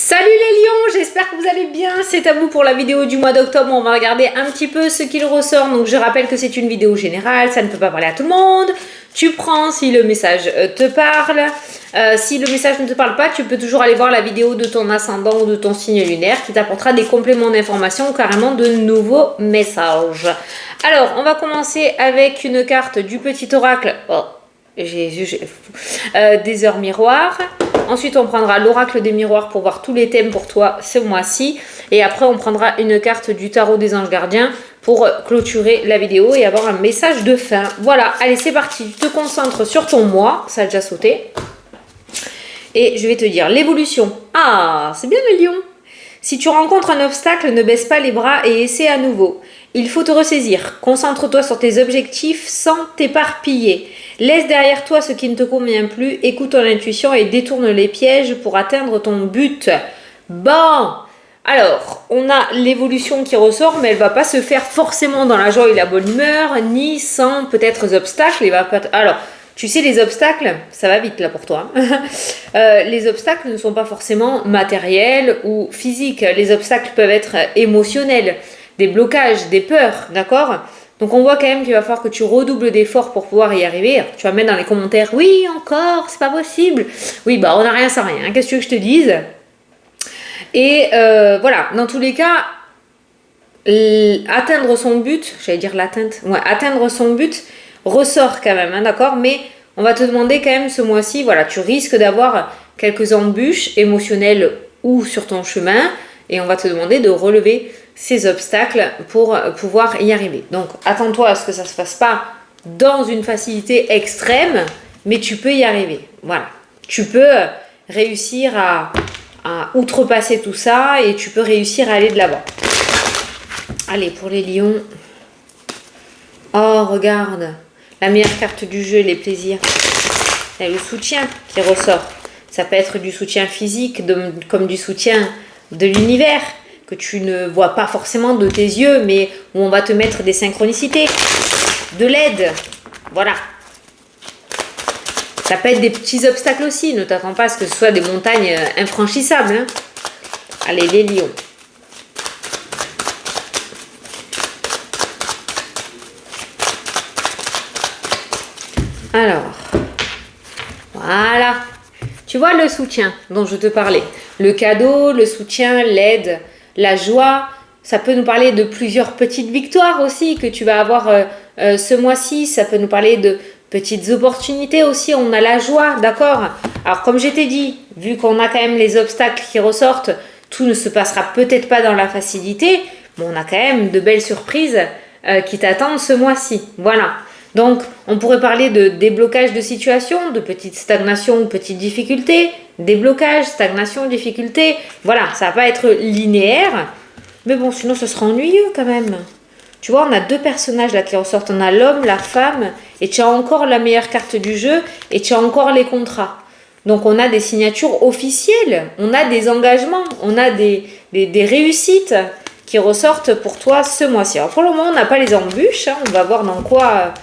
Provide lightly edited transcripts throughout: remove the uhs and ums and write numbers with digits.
Salut les lions, j'espère que vous allez bien, c'est à vous pour la vidéo du mois d'octobre. On va regarder un petit peu ce qu'il ressort. Donc je rappelle que c'est une vidéo générale, ça ne peut pas parler à tout le monde. Tu prends si le message te parle. Si le message ne te parle pas, tu peux toujours aller voir la vidéo de ton ascendant ou de ton signe lunaire qui t'apportera des compléments d'information ou carrément de nouveaux messages. Alors, on va commencer avec une carte du petit oracle. Oh, des heures miroirs. Ensuite, on prendra l'oracle des miroirs pour voir tous les thèmes pour toi ce mois-ci. Et après, on prendra une carte du tarot des anges gardiens pour clôturer la vidéo et avoir un message de fin. Voilà, allez, c'est parti. Tu te concentres sur ton mois. Ça a déjà sauté. Et je vais te dire l'évolution. Ah, c'est bien le lion. Si tu rencontres un obstacle, ne baisse pas les bras et essaie à nouveau. Il faut te ressaisir. Concentre-toi sur tes objectifs sans t'éparpiller. Laisse derrière toi ce qui ne te convient plus. Écoute ton intuition et détourne les pièges pour atteindre ton but. Bon, alors, on a l'évolution qui ressort, mais elle ne va pas se faire forcément dans la joie et la bonne humeur, ni sans peut-être obstacles. Alors, tu sais, les obstacles, ça va vite là pour toi. Les obstacles ne sont pas forcément matériels ou physiques. Les obstacles peuvent être émotionnels, des blocages, des peurs, d'accord ? Donc on voit quand même qu'il va falloir que tu redoubles d'efforts pour pouvoir y arriver. Tu vas mettre dans les commentaires, oui, encore, c'est pas possible. Oui, bah on n'a rien sans rien, hein. Qu'est-ce que tu veux que je te dise ? Et voilà, dans tous les cas, atteindre son but, j'allais dire l'atteinte, ouais, atteindre son but ressort quand même, hein, d'accord ? Mais on va te demander quand même ce mois-ci, voilà, tu risques d'avoir quelques embûches émotionnelles ou sur ton chemin, et on va te demander de relever ces obstacles pour pouvoir y arriver. Donc, attends-toi à ce que ça ne se fasse pas dans une facilité extrême, mais tu peux y arriver. Voilà. Tu peux réussir à outrepasser tout ça et tu peux réussir à aller de l'avant. Allez, pour les lions. Oh, regarde. La meilleure carte du jeu, les plaisirs. Il y a le soutien qui ressort. Ça peut être du soutien physique, comme du soutien de l'univers, que tu ne vois pas forcément de tes yeux, mais où on va te mettre des synchronicités, de l'aide, voilà. Ça peut être des petits obstacles aussi, ne t'attends pas à ce que ce soit des montagnes infranchissables, hein. Allez, les lions. Alors, voilà. Tu vois le soutien dont je te parlais, le cadeau, le soutien, l'aide, la joie, ça peut nous parler de plusieurs petites victoires aussi que tu vas avoir ce mois-ci. Ça peut nous parler de petites opportunités aussi. On a la joie, d'accord ? Alors comme je t'ai dit, vu qu'on a quand même les obstacles qui ressortent, tout ne se passera peut-être pas dans la facilité, mais on a quand même de belles surprises qui t'attendent ce mois-ci. Voilà. Donc, on pourrait parler de déblocage de situation, de petites stagnations ou petites difficultés, déblocage, stagnation, difficulté. Voilà, ça va pas être linéaire, mais bon, sinon ce sera ennuyeux quand même. Tu vois, on a deux personnages là qui ressortent. On a l'homme, la femme, et tu as encore la meilleure carte du jeu, et tu as encore les contrats. Donc, on a des signatures officielles, on a des engagements, on a des réussites qui ressortent pour toi ce mois-ci. Alors, pour le moment, on n'a pas les embûches, hein. On va voir dans quoi...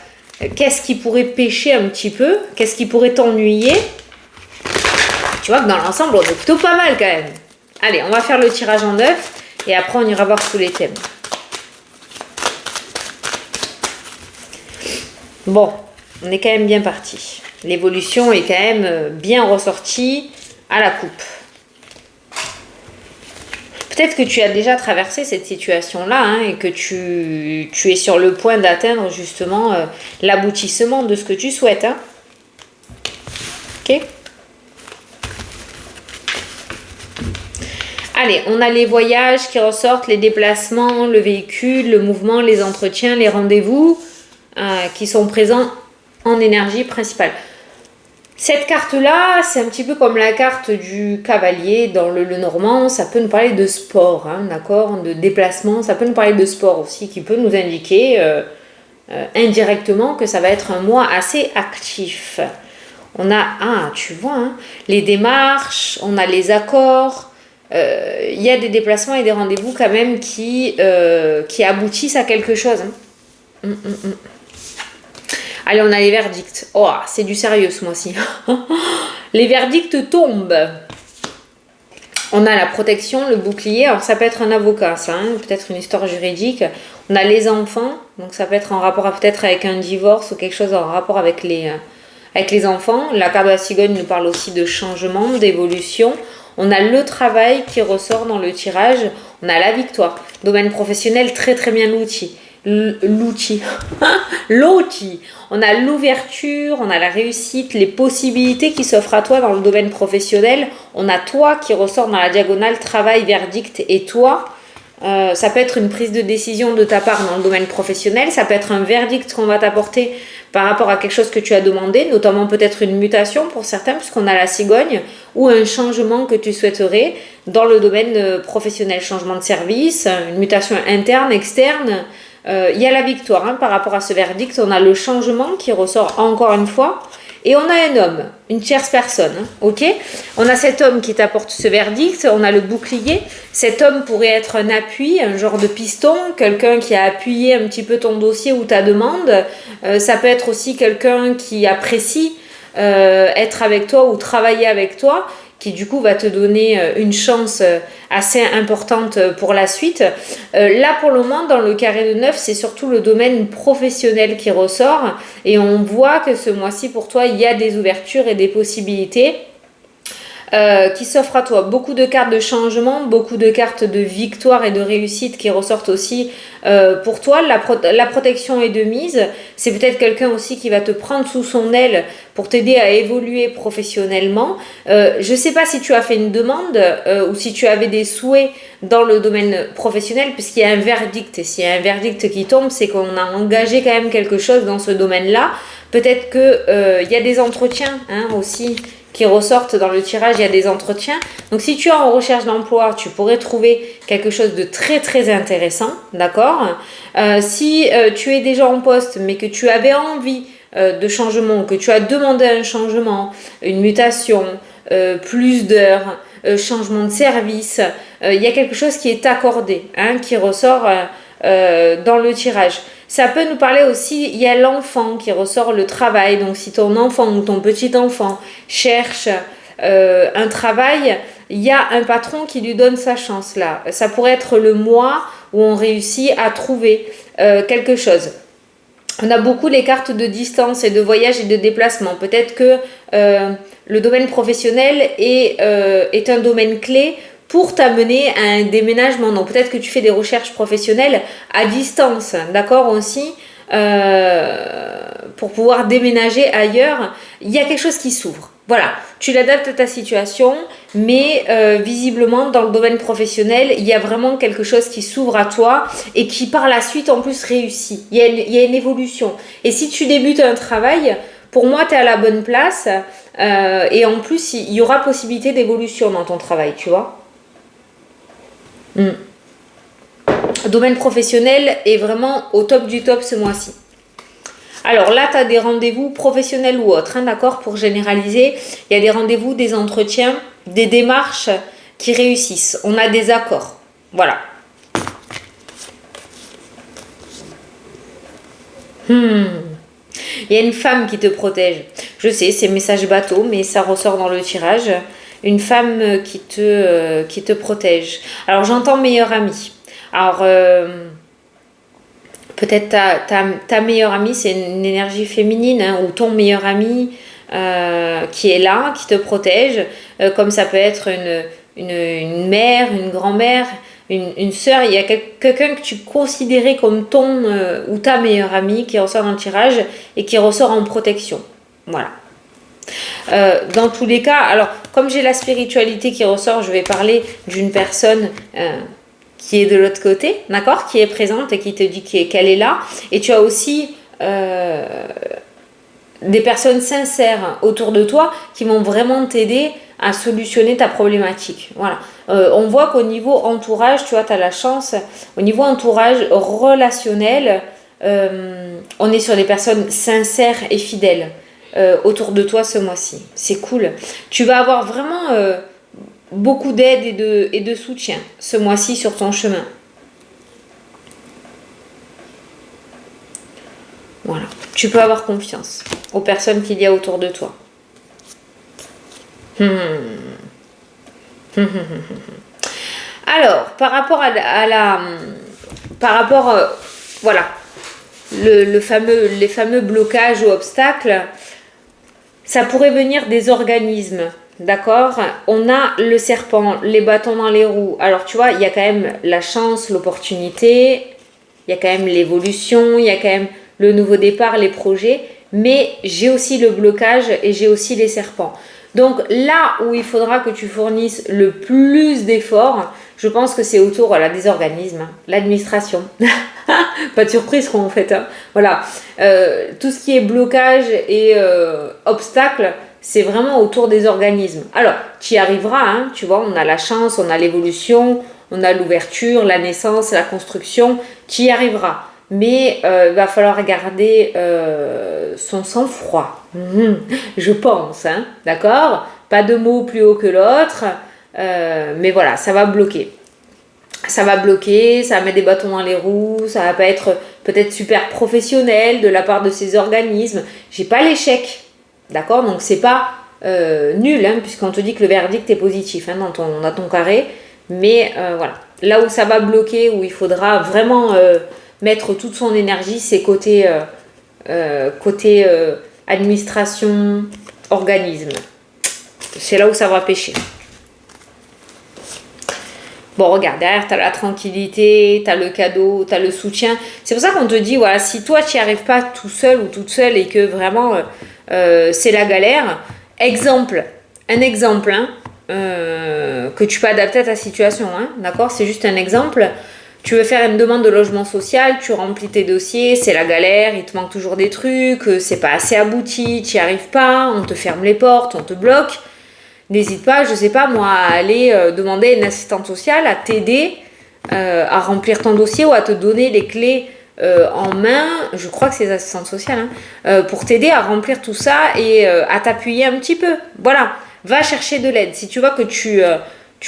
Qu'est-ce qui pourrait pêcher un petit peu? Qu'est-ce qui pourrait t'ennuyer? Tu vois que dans l'ensemble, on est plutôt pas mal quand même. Allez, on va faire le tirage en neuf et après on ira voir tous les thèmes. Bon, on est quand même bien parti. L'évolution est quand même bien ressortie à la coupe. Peut-être que tu as déjà traversé cette situation-là, hein, et que tu es sur le point d'atteindre justement l'aboutissement de ce que tu souhaites. Hein. Ok ? Allez, on a les voyages qui ressortent, les déplacements, le véhicule, le mouvement, les entretiens, les rendez-vous qui sont présents en énergie principale. Cette carte-là, c'est un petit peu comme la carte du cavalier dans le Normand. Ça peut nous parler de sport, hein, d'accord, de déplacement. Ça peut nous parler de sport aussi, qui peut nous indiquer indirectement que ça va être un mois assez actif. On a, tu vois, hein, les démarches, on a les accords. Il y a des déplacements et des rendez-vous quand même qui aboutissent à quelque chose. Hein. Allez, on a les verdicts. Oh, c'est du sérieux ce mois-ci. Les verdicts tombent. On a la protection, le bouclier. Alors, ça peut être un avocat, ça, hein, peut-être une histoire juridique. On a les enfants. Donc, ça peut être en rapport peut-être avec un divorce ou quelque chose en rapport avec les enfants. La carte de la cigogne nous parle aussi de changement, d'évolution. On a le travail qui ressort dans le tirage. On a la victoire. Domaine professionnel, très très bien l'outil. L'outil. On a l'ouverture, on a la réussite, les possibilités qui s'offrent à toi dans le domaine professionnel. On a toi qui ressort dans la diagonale, travail, verdict et toi. Ça peut être une prise de décision de ta part dans le domaine professionnel. Ça peut être un verdict qu'on va t'apporter par rapport à quelque chose que tu as demandé, notamment peut-être une mutation pour certains, puisqu'on a la cigogne, ou un changement que tu souhaiterais dans le domaine professionnel. Changement de service, une mutation interne, externe. Il y a la victoire par rapport à ce verdict. On a le changement qui ressort encore une fois. Et on a un homme, une tierce personne, ok? On a cet homme qui t'apporte ce verdict, on a le bouclier. Cet homme pourrait être un appui, un genre de piston, quelqu'un qui a appuyé un petit peu ton dossier ou ta demande. Ça peut être aussi quelqu'un qui apprécie être avec toi ou travailler avec toi, qui du coup va te donner une chance assez importante pour la suite. Là pour le moment dans le carré de 9 c'est surtout le domaine professionnel qui ressort et on voit que ce mois-ci pour toi il y a des ouvertures et des possibilités qui s'offrent à toi. Beaucoup de cartes de changement, beaucoup de cartes de victoire et de réussite qui ressortent aussi pour toi. La protection est de mise. C'est peut-être quelqu'un aussi qui va te prendre sous son aile pour t'aider à évoluer professionnellement. Je ne sais pas si tu as fait une demande ou si tu avais des souhaits dans le domaine professionnel, puisqu'il y a un verdict. Et s'il y a un verdict qui tombe, c'est qu'on a engagé quand même quelque chose dans ce domaine-là. Peut-être qu'il y a des entretiens aussi qui ressortent dans le tirage, il y a des entretiens. Donc si tu es en recherche d'emploi, tu pourrais trouver quelque chose de très très intéressant, d'accord? Si tu es déjà en poste, mais que tu avais envie de changement, que tu as demandé un changement, une mutation, plus d'heures, changement de service, il y a quelque chose qui est accordé, qui ressort dans le tirage. Ça peut nous parler aussi, il y a l'enfant qui ressort, le travail. Donc si ton enfant ou ton petit enfant cherche un travail, il y a un patron qui lui donne sa chance là. Ça pourrait être le mois où on réussit à trouver quelque chose. On a beaucoup les cartes de distance et de voyage et de déplacement. Peut-être que le domaine professionnel est un domaine clé pour t'amener à un déménagement. Donc peut-être que tu fais des recherches professionnelles à distance, d'accord aussi, pour pouvoir déménager ailleurs. Il y a quelque chose qui s'ouvre. Voilà, tu l'adaptes à ta situation, mais visiblement dans le domaine professionnel, il y a vraiment quelque chose qui s'ouvre à toi et qui par la suite en plus réussit. Il y a une évolution. Et si tu débutes un travail, pour moi, tu es à la bonne place et en plus, il y aura possibilité d'évolution dans ton travail, tu vois. Domaine professionnel est vraiment au top du top ce mois-ci. Alors là, tu as des rendez-vous professionnels ou autres, d'accord, pour généraliser. Il y a des rendez-vous, des entretiens, des démarches qui réussissent. On a des accords. Voilà. Il y a une femme qui te protège. Je sais, c'est message bateau, mais ça ressort dans le tirage. Une femme qui te protège. Alors j'entends meilleure amie. Alors peut-être ta meilleure amie, c'est une énergie féminine, ou ton meilleur ami qui est là, qui te protège, comme ça peut être une mère, une grand-mère, une sœur. Il y a quelqu'un que tu considérais comme ton ou ta meilleure amie qui ressort dans le tirage et qui ressort en protection. Voilà. Dans tous les cas, alors comme j'ai la spiritualité qui ressort, je vais parler d'une personne qui est de l'autre côté, d'accord, qui est présente et qui te dit qu'elle est là. Et tu as aussi des personnes sincères autour de toi qui vont vraiment t'aider à solutionner ta problématique. Voilà. On voit qu'au niveau entourage, tu vois, tu as la chance. Au niveau entourage relationnel, on est sur des personnes sincères et fidèles autour de toi ce mois-ci. C'est cool. Tu vas avoir vraiment beaucoup d'aide et de soutien ce mois-ci sur ton chemin. Voilà. Tu peux avoir confiance aux personnes qu'il y a autour de toi. Alors, par rapport à la... Par rapport... voilà. Les fameux blocages ou obstacles, ça pourrait venir des organismes. D'accord? On a le serpent, les bâtons dans les roues. Alors, tu vois, il y a quand même la chance, l'opportunité, il y a quand même l'évolution, il y a quand même le nouveau départ, les projets, mais j'ai aussi le blocage et j'ai aussi les serpents. Donc là où il faudra que tu fournisses le plus d'efforts, je pense que c'est autour des organismes, l'administration. Pas de surprise quoi en fait. Hein. Voilà. Tout ce qui est blocage et obstacle, c'est vraiment autour des organismes. Alors, tu y arriveras, hein, tu vois, on a la chance, on a l'évolution, on a l'ouverture, la naissance, la construction, tu y arriveras. Mais il va falloir garder son sang-froid, je pense, hein, d'accord? Pas de mot plus haut que l'autre, mais voilà, ça va bloquer. Ça va bloquer, ça va mettre des bâtons dans les roues, ça va pas être peut-être super professionnel de la part de ces organismes. J'ai pas l'échec, d'accord? Donc c'est pas nul, hein, puisqu'on te dit que le verdict est positif hein, dans ton carré. Mais voilà, là où ça va bloquer, où il faudra vraiment mettre toute son énergie, c'est côté administration, organisme. C'est là où ça va pêcher. Bon, regarde, derrière, tu as la tranquillité, tu as le cadeau, tu as le soutien. C'est pour ça qu'on te dit, voilà, si toi, tu n'y arrives pas tout seul ou toute seule et que vraiment, c'est la galère, un exemple, hein, que tu peux adapter à ta situation, hein, d'accord? C'est juste un exemple. Tu veux faire une demande de logement social, tu remplis tes dossiers, c'est la galère, il te manque toujours des trucs, c'est pas assez abouti, tu n'y arrives pas, on te ferme les portes, on te bloque. N'hésite pas, je sais pas moi, à aller demander à une assistante sociale à t'aider à remplir ton dossier ou à te donner les clés en main, je crois que c'est les assistantes sociales, hein, pour t'aider à remplir tout ça et à t'appuyer un petit peu. Voilà, va chercher de l'aide. Si tu vois que tu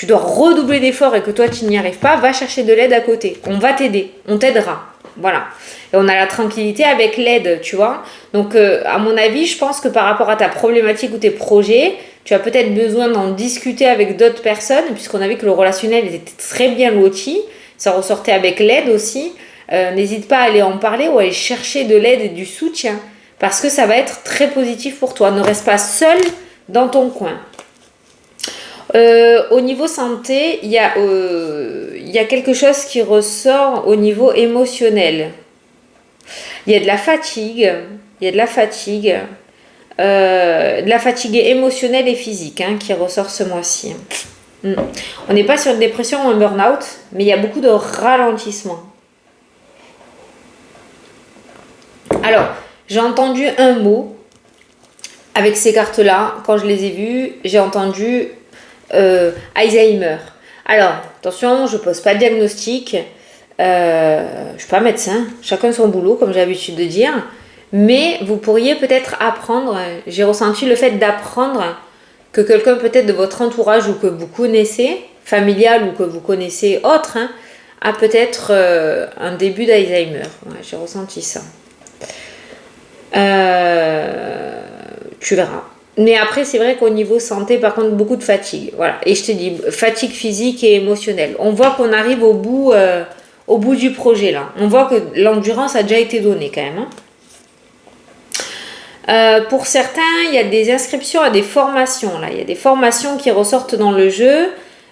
dois redoubler d'efforts et que toi tu n'y arrives pas, va chercher de l'aide à côté. On va t'aider, on t'aidera. Voilà. Et on a la tranquillité avec l'aide, tu vois. Donc, à mon avis, je pense que par rapport à ta problématique ou tes projets, tu as peut-être besoin d'en discuter avec d'autres personnes, puisqu'on a vu que le relationnel était très bien loti. Ça ressortait avec l'aide aussi. N'hésite pas à aller en parler ou à aller chercher de l'aide et du soutien, parce que ça va être très positif pour toi. Ne reste pas seul dans ton coin. Au niveau santé, il y a quelque chose qui ressort au niveau émotionnel. Il y a de la fatigue, de la fatigue émotionnelle et physique hein, qui ressort ce mois-ci. On n'est pas sur une dépression ou un burn-out, mais il y a beaucoup de ralentissement. Alors, j'ai entendu un mot avec ces cartes-là. Quand je les ai vues, j'ai entendu Alzheimer. Alors, attention, je ne pose pas de diagnostic. Je ne suis pas médecin. Chacun son boulot, comme j'ai l'habitude de dire. Mais vous pourriez peut-être apprendre, j'ai ressenti le fait d'apprendre que quelqu'un peut-être de votre entourage ou que vous connaissez, familial ou que vous connaissez autre, hein, a peut-être un début d'Alzheimer. Ouais, j'ai ressenti ça. Tu verras. Mais après, c'est vrai qu'au niveau santé, par contre, beaucoup de fatigue. Voilà. Et je te dis, fatigue physique et émotionnelle. On voit qu'on arrive au bout du projet, là. On voit que l'endurance a déjà été donnée, quand même. Hein. Pour certains, il y a des inscriptions à des formations. Là. Il y a des formations qui ressortent dans le jeu.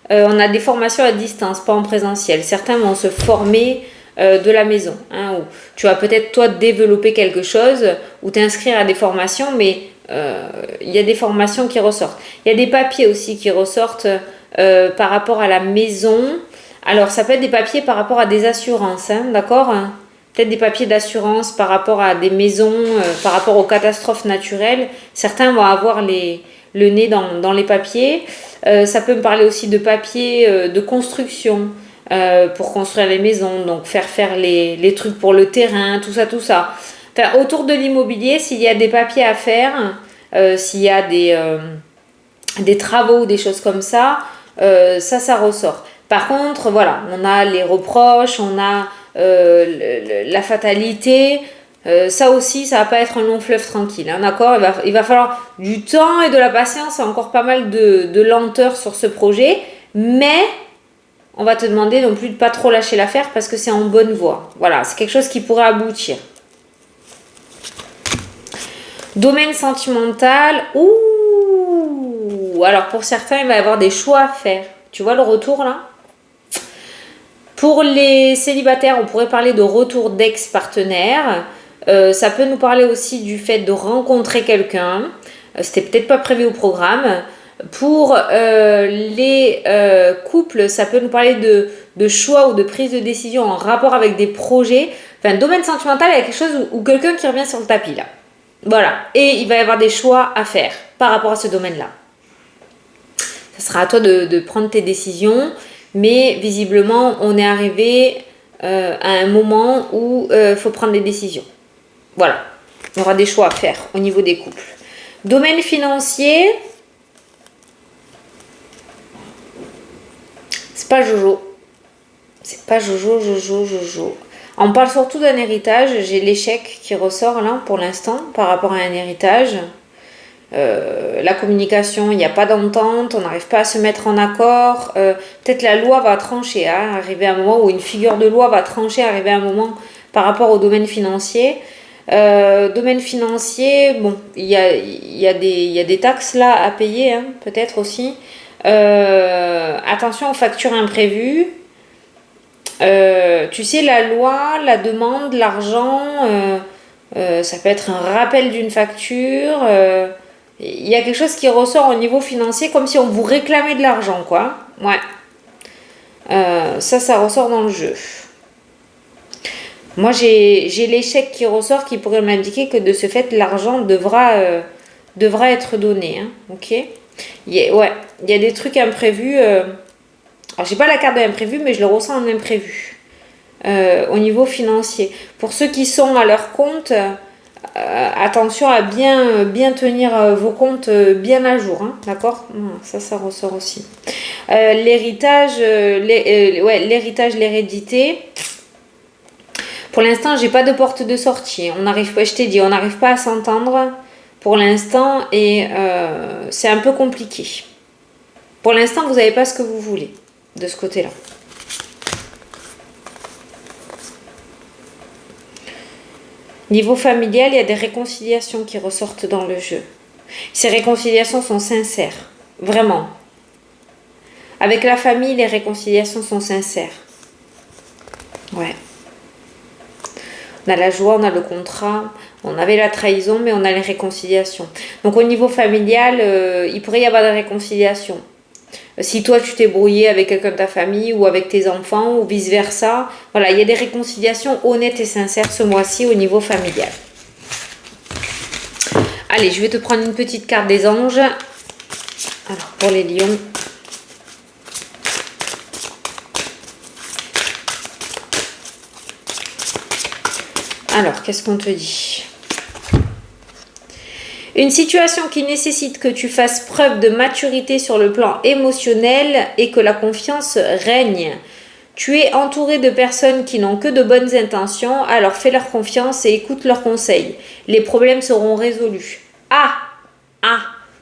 On a des formations à distance, pas en présentiel. Certains vont se former de la maison. Hein, où tu vas peut-être, toi, développer quelque chose ou t'inscrire à des formations, mais il y a des formations qui ressortent. Il y a des papiers aussi qui ressortent par rapport à la maison. Alors, ça peut être des papiers par rapport à des assurances, hein, d'accord hein. Peut-être des papiers d'assurance par rapport à des maisons, par rapport aux catastrophes naturelles. Certains vont avoir le nez dans les papiers. Ça peut me parler aussi de papiers de construction pour construire les maisons, donc faire les trucs pour le terrain, tout ça. Enfin, autour de l'immobilier, s'il y a des papiers à faire, s'il y a des travaux ou des choses comme ça, ça ressort. Par contre, voilà, on a les reproches, on a la fatalité, ça aussi, ça va pas être un long fleuve tranquille, hein, d'accord, il va falloir du temps et de la patience, encore pas mal de lenteur sur ce projet, Mais on va te demander non plus de pas trop lâcher l'affaire parce que c'est en bonne voie. Voilà, c'est quelque chose qui pourrait aboutir. Domaine sentimental. Ouh. Alors pour certains, il va y avoir des choix à faire. Tu vois le retour là? Pour les célibataires, on pourrait parler de retour d'ex-partenaire. Ça peut nous parler aussi du fait de rencontrer quelqu'un. C'était peut-être pas prévu au programme. Pour les couples, ça peut nous parler de choix ou de prise de décision en rapport avec des projets. Enfin, domaine sentimental, il y a quelque chose où quelqu'un qui revient sur le tapis là. Voilà. Et il va y avoir des choix à faire par rapport à ce domaine-là. Ça sera à toi de prendre tes décisions. Mais visiblement, on est arrivé à un moment où il faut prendre des décisions. Voilà. Il y aura des choix à faire au niveau des couples. Domaine financier. C'est pas Jojo. C'est pas Jojo. On parle surtout d'un héritage. J'ai l'échec qui ressort là pour l'instant par rapport à un héritage. La communication, il n'y a pas d'entente, on n'arrive pas à se mettre en accord. Peut-être la loi va trancher, hein, arriver à un moment où une figure de loi va trancher, arriver à un moment par rapport au domaine financier. Domaine financier, bon, il y a des taxes là à payer, hein, peut-être aussi. Attention aux factures imprévues. Tu sais, la loi, la demande, l'argent, ça peut être un rappel d'une facture. Il y a quelque chose qui ressort au niveau financier comme si on vous réclamait de l'argent, quoi. Ouais. Ça ressort dans le jeu. Moi, j'ai l'échec qui ressort qui pourrait m'indiquer que de ce fait, l'argent devra être donné. Hein. Ok. Il y a des trucs imprévus. Alors, j'ai pas la carte de l'imprévu, mais je le ressens en imprévu. Au niveau financier. Pour ceux qui sont à leur compte, attention à bien tenir vos comptes bien à jour, hein, d'accord? Ça ressort aussi. L'héritage, l'hérédité. Pour l'instant, j'ai pas de porte de sortie. Je t'ai dit, on n'arrive pas à s'entendre pour l'instant et c'est un peu compliqué. Pour l'instant, vous n'avez pas ce que vous voulez de ce côté-là. Niveau familial, il y a des réconciliations qui ressortent dans le jeu. Ces réconciliations sont sincères, vraiment. Avec la famille, les réconciliations sont sincères. Ouais. On a la joie, on a le contrat, on avait la trahison, mais on a les réconciliations. Donc au niveau familial, il pourrait y avoir des réconciliations. Si toi tu t'es brouillé avec quelqu'un de ta famille ou avec tes enfants ou vice versa, voilà, il y a des réconciliations honnêtes et sincères ce mois-ci au niveau familial. Allez, je vais te prendre une petite carte des anges. Alors pour les lions. Alors, qu'est-ce qu'on te dit ? Une situation qui nécessite que tu fasses preuve de maturité sur le plan émotionnel et que la confiance règne. Tu es entouré de personnes qui n'ont que de bonnes intentions, alors fais-leur confiance et écoute leurs conseils. Les problèmes seront résolus.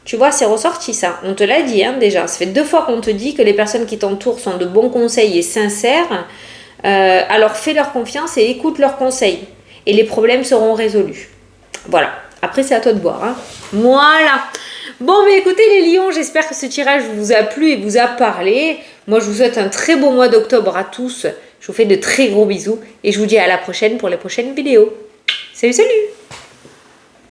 Tu vois, c'est ressorti ça. On te l'a dit hein, déjà. Ça fait 2 fois qu'on te dit que les personnes qui t'entourent sont de bons conseils et sincères. Alors fais-leur confiance et écoute leurs conseils. Et les problèmes seront résolus. Voilà. Après, c'est à toi de voir. Hein. Voilà. Bon, mais écoutez les lions, j'espère que ce tirage vous a plu et vous a parlé. Moi, je vous souhaite un très beau mois d'octobre à tous. Je vous fais de très gros bisous et je vous dis à la prochaine pour les prochaines vidéos. Salut, salut!